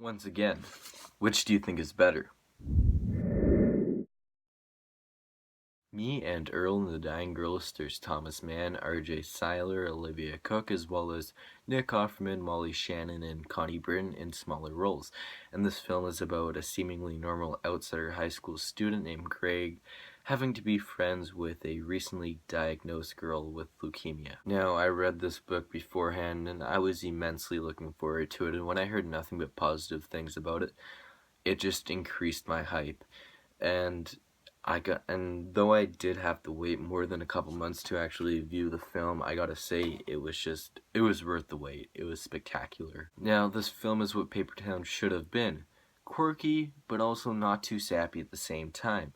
Once again, which do you think is better? Me and Earl and the Dying Girl stars Thomas Mann, R.J. Seiler, Olivia Cooke, as well as Nick Offerman, Molly Shannon, and Connie Britton in smaller roles. And this film is about a seemingly normal outsider high school student named Greg having to be friends with a recently diagnosed girl with leukemia. Now, I read this book beforehand and I was immensely looking forward to it, and when I heard nothing but positive things about it, it just increased my hype. And and though I did have to wait more than a couple months to actually view the film, I gotta say it was worth the wait. It was spectacular. Now, this film is what Paper Town should have been. Quirky, but also not too sappy at the same time.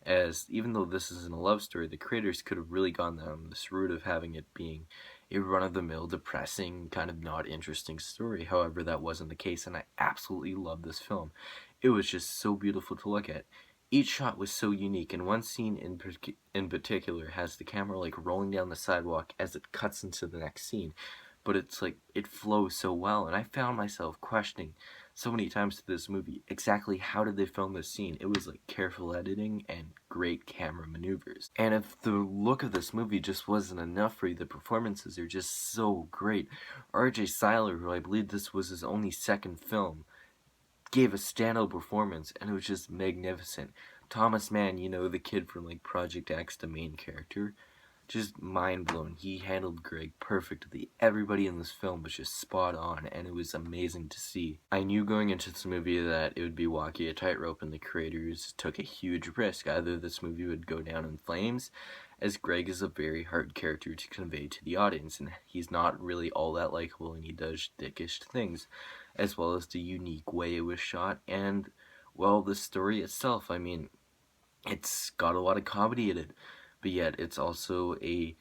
As even though this isn't a love story, the creators could have really gone down this route of having it being a run-of-the-mill, depressing, kind of not interesting story. However, that wasn't the case, and I absolutely love this film. It was just so beautiful to look at. Each shot was so unique, and one scene in particular has the camera like rolling down the sidewalk as it cuts into the next scene. But it's like, it flows so well, and I found myself questioning so many times to this movie exactly how did they film this scene. It was like careful editing and great camera maneuvers. And if the look of this movie just wasn't enough for you, the performances are just so great. R.J. Seiler, who I believe this was his only second film, gave a standout performance, and it was just magnificent. Thomas Mann, you know, the kid from like Project X, the main character, just mind blown. He handled Greg perfectly. Everybody in this film was just spot on, and it was amazing to see. I knew going into this movie that it would be walking a tightrope, and the creators took a huge risk. Either this movie would go down in flames, as Greg is a very hard character to convey to the audience, and he's not really all that likable, and he does dickish things, as well as the unique way it was shot, and, well, the story itself. I mean, it's got a lot of comedy in it, but yet it's also a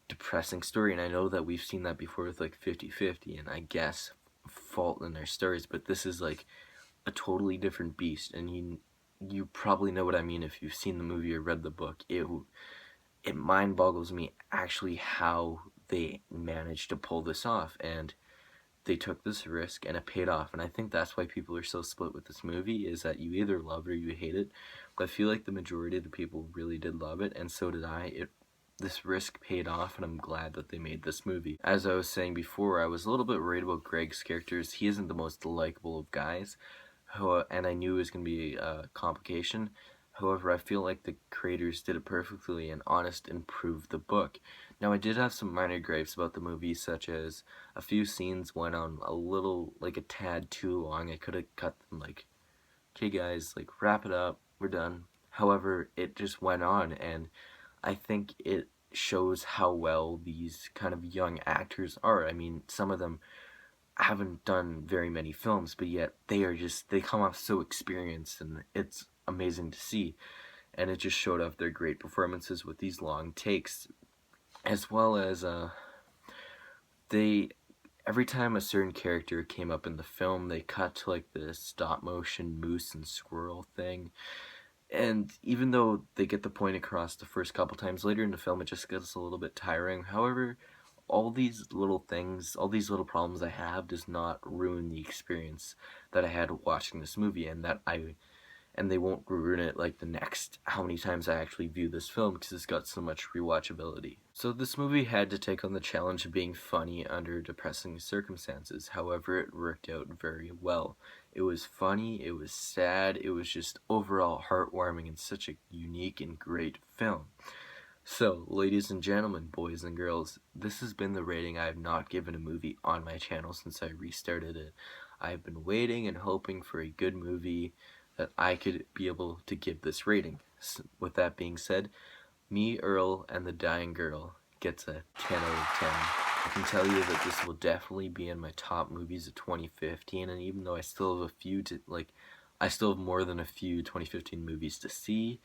depressing story, and I know that we've seen that before with like 50-50 and I guess Fault in Their Stars, but this is like a totally different beast, and you probably know what I mean if you've seen the movie or read the book. It mind boggles me actually how they managed to pull this off, and they took this risk and it paid off. And I think that's why people are so split with this movie, is that you either love it or you hate it. But I feel like the majority of the people really did love it, and so did I. This risk paid off, and I'm glad that they made this movie. As I was saying before, I was a little bit worried about Greg's characters. He isn't the most likable of guys, and I knew it was going to be a complication. However, I feel like the creators did it perfectly and honest improved the book. Now, I did have some minor gripes about the movie, such as a few scenes went on a little, like a tad too long. I could have cut them like, okay guys, like wrap it up, we're done. However, it just went on, and I think it shows how well these kind of young actors are. I mean, some of them haven't done very many films, but yet they come off so experienced, and it's amazing to see. And it just showed off their great performances with these long takes, as well as they every time a certain character came up in the film, they cut to like this stop motion moose and squirrel thing. And even though they get the point across the first couple times, later in the film it just gets a little bit tiring. However, all these little things, all these little problems I have does not ruin the experience that I had watching this movie, and they won't ruin it like the next how many times I actually view this film, because it's got so much rewatchability. So this movie had to take on the challenge of being funny under depressing circumstances. However, it worked out very well. It was funny, it was sad, it was just overall heartwarming, and such a unique and great film. So, ladies and gentlemen, boys and girls, this has been the rating I have not given a movie on my channel since I restarted it. I've been waiting and hoping for a good movie that I could be able to give this rating. With that being said, me, Earl, and the Dying Girl gets a 10 out of 10. I can tell you that this will definitely be in my top movies of 2015, and even though I still have I still have more than a few 2015 movies to see,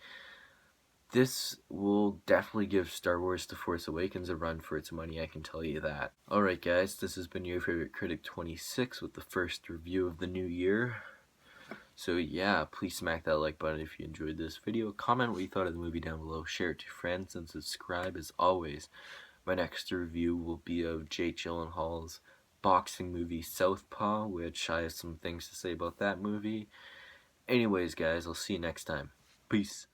this will definitely give Star Wars The Force Awakens a run for its money, I can tell you that. Alright guys, this has been your favorite critic 26 with the first review of the new year. So yeah, please smack that like button if you enjoyed this video, comment what you thought of the movie down below, share it to friends, and subscribe as always. My next review will be of Jake Gyllenhaal's boxing movie Southpaw, which I have some things to say about that movie. Anyways, guys, I'll see you next time. Peace.